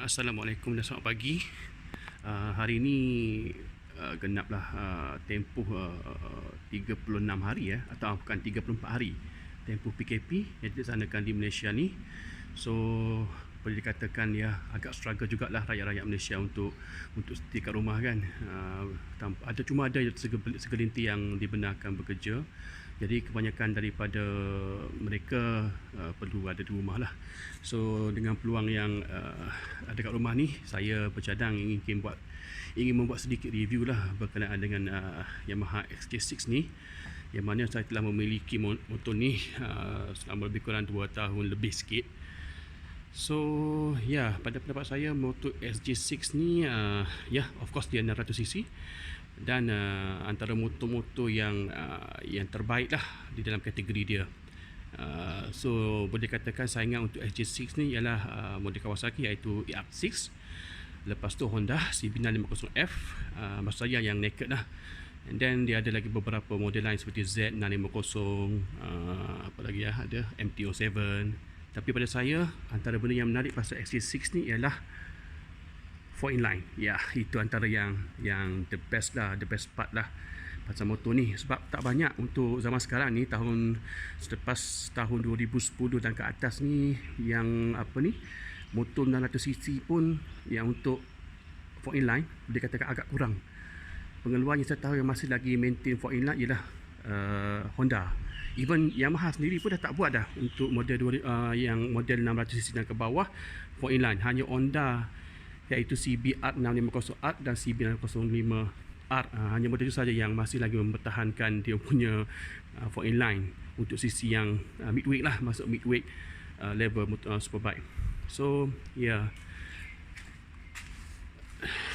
Assalamualaikum dan selamat pagi. Hari ini genaplah tempoh 36 hari atau bukan 34 hari tempoh PKP yang dilaksanakan di Malaysia ni. So boleh dikatakan agak struggle jugalah rakyat-rakyat Malaysia untuk stay kat rumah kan. Cuma ada segelintir yang dibenarkan bekerja. Jadi kebanyakan daripada mereka perlu ada di rumah lah. So dengan peluang yang ada kat rumah ni, saya bercadang ingin membuat sedikit review lah berkenaan dengan Yamaha XJ6 ni, yang mana saya telah memiliki motor ni selama lebih kurang 2 tahun lebih sikit. So pada pendapat saya motor XJ6 ni of course dia 600cc dan antara motor-motor yang terbaik lah di dalam kategori dia. So boleh katakan saingan untuk XJ6 ni ialah model Kawasaki iaitu ER6, lepas tu Honda CB950F, maksud saya yang naked lah. And then dia ada lagi beberapa model lain seperti Z650, apa lagi ada MT-07. Tapi pada saya antara benda yang menarik pasal XJ6 ni ialah 4 inline. Itu antara yang the best part lah pasal motor ni, sebab tak banyak untuk zaman sekarang ni, selepas tahun 2010 dan ke atas ni, yang motor 600cc pun yang untuk 4 inline dia katakan agak kurang. Pengeluar yang saya tahu yang masih lagi maintain 4 inline ialah Honda. Even Yamaha sendiri pun dah tak buat dah untuk model yang model 600cc dan ke bawah 4 inline. Hanya Honda iaitu CBR650R dan CB605R, hanya model itu saja yang masih lagi mempertahankan dia punya 4 inline untuk sisi yang midweight lah, masuk midweight level superbike. So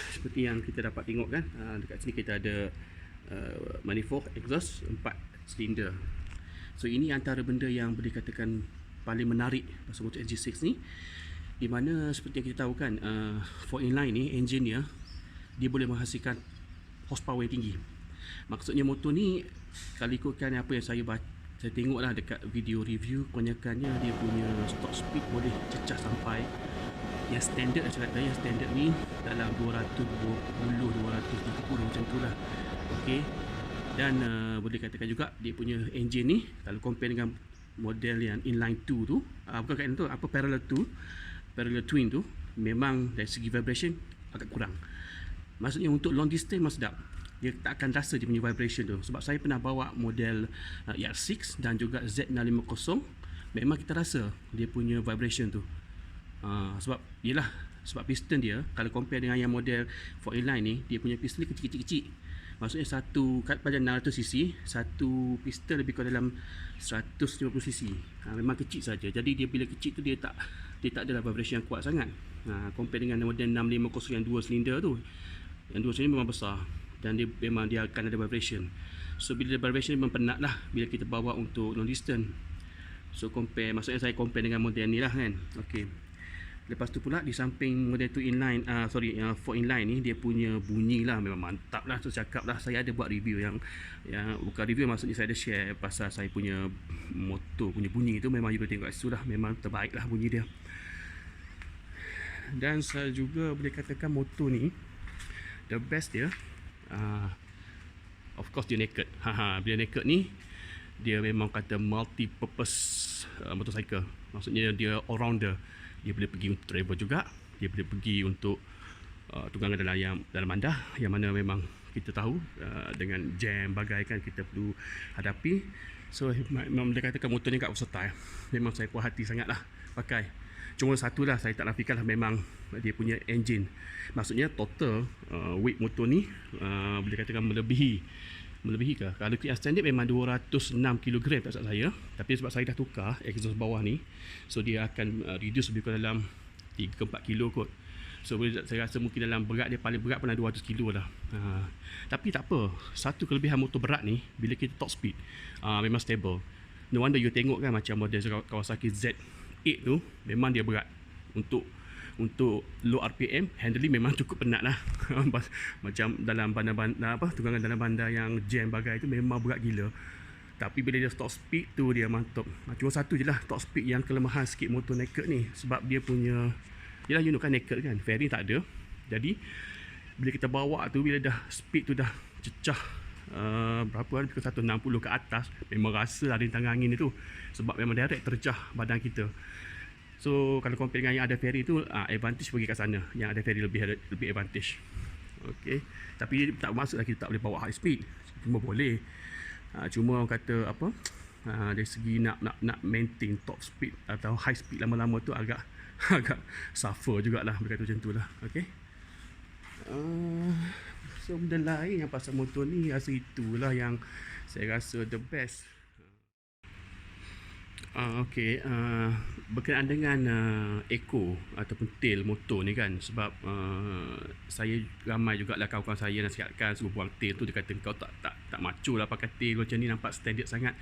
seperti yang kita dapat tengok kan, dekat sini kita ada manifold exhaust 4 silinder. So ini antara benda yang boleh katakan paling menarik pasal motor XJ6 ni, di mana seperti yang kita tahu kan, 4 inline ni engine dia boleh menghasilkan horsepower yang tinggi. Maksudnya motor ni kalau ikutkan apa yang saya tengok lah dekat video review, kebanyakannya dia punya top speed boleh cecah sampai yang standard yang standard ni dalam 220 230 macam tu lah. Okey. Dan boleh katakan juga dia punya engine ni kalau compare dengan model yang inline 2 tu, bukan kat tu, parallel twin tu, memang dari segi vibration agak kurang. Maksudnya untuk long distance memang sedap, dia tak akan rasa dia punya vibration tu. Sebab saya pernah bawa model ER6 dan juga Z650, memang kita rasa dia punya vibration tu. Sebab piston dia kalau compare dengan yang model 4 inline ni, dia punya piston ni kecil-kecil. Maksudnya pada 600cc satu piston lebih kurang dalam 150cc. Memang kecil saja. Jadi dia bila kecil tu dia tak adalah vibration yang kuat sangat. Compare dengan model 650 yang 2 silinder tu. Yang 2 silinder memang besar dan dia akan ada vibration. So bila vibration memang penat lah bila kita bawa untuk long distance. So maksudnya saya compare dengan model ni lah kan. Okey. Lepas tu pula di samping model 4 inline ni, dia punya bunyi lah memang mantap lah. So cakap lah, saya ada buat review yang bukan review, maksudnya saya ada share pasal saya punya motor punya bunyi tu. Memang you boleh tengok kat situ lah, memang terbaik lah bunyi dia. Dan saya juga boleh katakan motor ni the best dia, of course dia naked. Bila naked ni dia memang kata multi purpose motorcycle. Maksudnya dia all rounder. Dia boleh pergi untuk travel juga, dia boleh pergi untuk tunggangan dalam bandar, yang mana memang kita tahu dengan jam bagai kan kita perlu hadapi. So memang boleh katakan motor ni kat versatile. Memang saya puas hati sangat lah pakai. Cuma satu lah saya tak nafikan lah, memang dia punya engine. Maksudnya total weight motor ni boleh katakan melebihi ke? Kalau yang standard memang 206 kg tak salah saya. Tapi sebab saya dah tukar exhaust bawah ni, so dia akan reduce lebih kurang dalam 3-4 kilo kot. So saya rasa mungkin dalam berat dia paling berat pernah 200 kilo lah. Tapi tak apa, satu kelebihan motor berat ni, bila kita top speed memang stable. No wonder you tengok kan macam model Kawasaki Z8 tu, memang dia berat. Untuk low RPM, handling memang cukup penat lah. Macam dalam bandar tunggangan dalam bandar yang jam bagai tu memang berat gila. Tapi bila dia top speed tu dia mantap. Cuma satu je lah top speed yang kelemahan sikit motor naked ni, sebab dia punya Yelah, you know kan naked kan, fairing tak ada. Jadi bila kita bawa tu, bila dah speed tu dah cecah berapa kan, pukul 160 ke atas, memang rasa ada rintangan angin itu, sebab memang direct terjah badan kita. So kalau compare dengan yang ada ferry tu, advantage pergi kat sana, yang ada ferry lebih advantage. Okay, tapi tak bermaksud kita tak boleh bawa high speed, cuma boleh. Cuma orang kata apa, dari segi nak maintain top speed atau high speed lama-lama tu agak agak suffer jugalah, berkata macam tu lah. Okay. So benda lain yang pasal motor ni, rasa itulah yang saya rasa the best. Okay, berkenaan dengan eco ataupun tail motor ni kan, sebab saya ramai jugalah kawan-kawan saya nasihatkan suruh buang tail tu. Dia kata kau tak macho lah pakai tail macam ni, nampak standard sangat.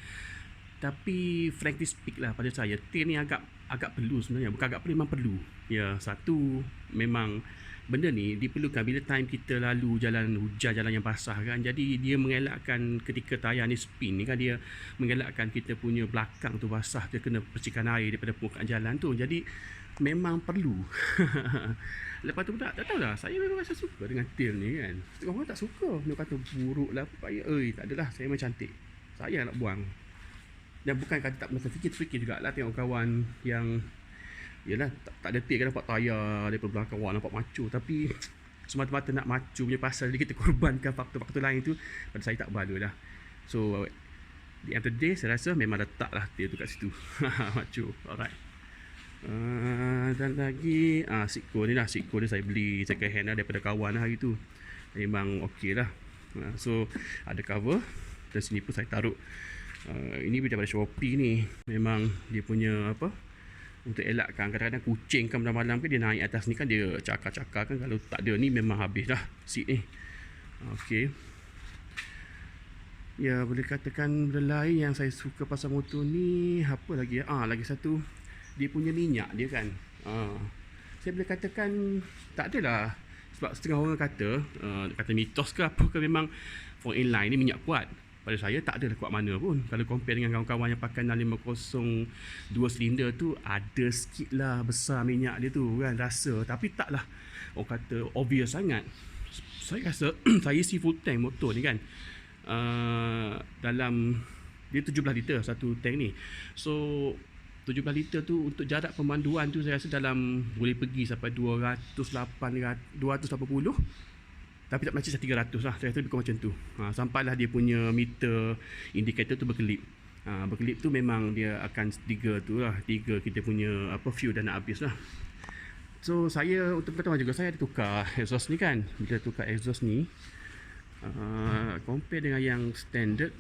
Tapi frankly speak lah, pada saya tail ni agak perlu sebenarnya. Bukan agak perlu, memang perlu. Ya, satu, memang benda ni diperlukan bila time kita lalu jalan hujan, jalan yang basah kan. Jadi dia mengelakkan ketika tayar ni spin ni kan, dia mengelakkan kita punya belakang tu basah, dia kena percikan air daripada permukaan jalan tu. Jadi memang perlu. Lepas tu pula, tak tahu lah, saya memang rasa suka dengan tail ni kan. Setengah orang tak suka, dia kata buruk lah, payah. Tak adalah, saya memang cantik, saya nak buang. Dan bukan kata tak pernah fikir jugalah tengok kawan yang yelah tak ada tail kan, nampak tayar daripada belakang, wah nampak macho. Tapi semata-mata nak macho punya pasal, dia kita korbankan faktor-faktor lain tu, pada saya tak berbaloi lah. So di end of the day, saya rasa memang letaklah tail tu kat situ. Macho. Alright. Dan lagi Sitco ni lah. Sitco ni saya beli second hand lah daripada kawan lah hari tu. Memang okey lah. So ada cover, dan sini pun saya taruh. Ini daripada Shopee ni. Memang dia punya apa, untuk elakkan kadang-kadang kucing kan malam-malam kan, dia naik atas ni kan, dia cakar-cakar kan. Kalau tak ada ni memang habis dah seat ni. Okey. Ya, boleh katakan benda lain yang saya suka pasal motor ni, apa lagi ya? Lagi satu, dia punya minyak dia kan. Saya boleh katakan tak adalah, sebab setengah orang kata mitos ke apa ke, memang for inline ni minyak kuat. Pada saya tak adalah kuat mana pun. Kalau compare dengan kawan-kawan yang pakai 650 2 silinder tu, ada sikit lah besar minyak dia tu kan, rasa. Tapi taklah orang kata obvious sangat. Saya rasa saya isi full tank motor ni kan, dalam dia 17 liter satu tank ni. So 17 liter tu untuk jarak pemanduan tu, saya rasa dalam boleh pergi sampai 280, tapi tak macam 300 lah. Saya rasa lebih kurang macam tu. Sampailah dia punya meter indicator tu berkelip. Berkelip tu memang dia akan trigger tu lah, trigger kita punya apa, fuel dah nak habis lah. So saya untuk pertama juga saya ada tukar exhaust ni kan. Bila tukar exhaust ni, compare dengan yang standard,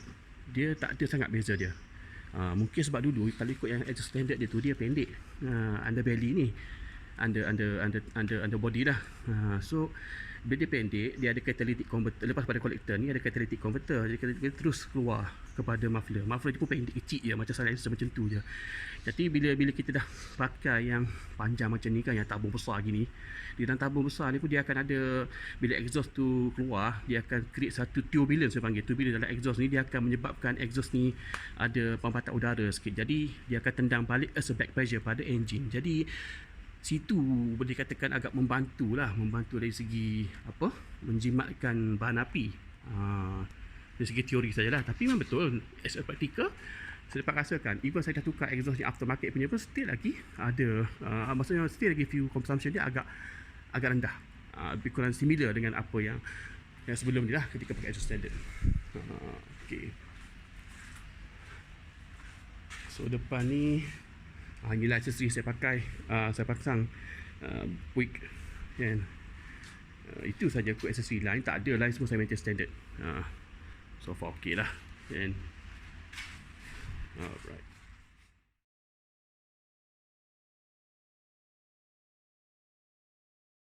dia tak ada sangat beza dia. Mungkin sebab dulu kalau ikut yang exhaust standard dia tu, dia pendek underbelly ni, under body lah. So bila dia pendek, dia ada catalytic converter. Lepas pada collector ni ada catalytic converter, jadi dia terus keluar kepada muffler. Muffler dia pun pendek kecil je, macam silencer macam tu je. Jadi bila kita dah pakai yang panjang macam ni kan, yang tabung besar gini, di dalam tabung besar ni pun dia akan ada, bila exhaust tu keluar, dia akan create satu turbulence, saya panggil turbulence dalam exhaust ni. Dia akan menyebabkan exhaust ni ada pembatan udara sikit, jadi dia akan tendang balik as a back pressure pada engine. Jadi situ boleh dikatakan agak membantu dari segi apa, menjimatkan bahan api. Dari segi teori sajalah, tapi memang betul as a practical saya dapat rasakan. Even saya dah tukar exhaust ni aftermarket punya pun, still lagi ada maksudnya still lagi fuel consumption dia agak rendah, lebih kurang similar dengan apa yang sebelum ni lah ketika pakai exhaust standard. Okay. So depan ni inilah aksesori saya pakai. Saya pasang Buick kan. Itu saja aku aksesori lain, tak ada lain, semua saya maintain standard. So far okey lah kan. Alright.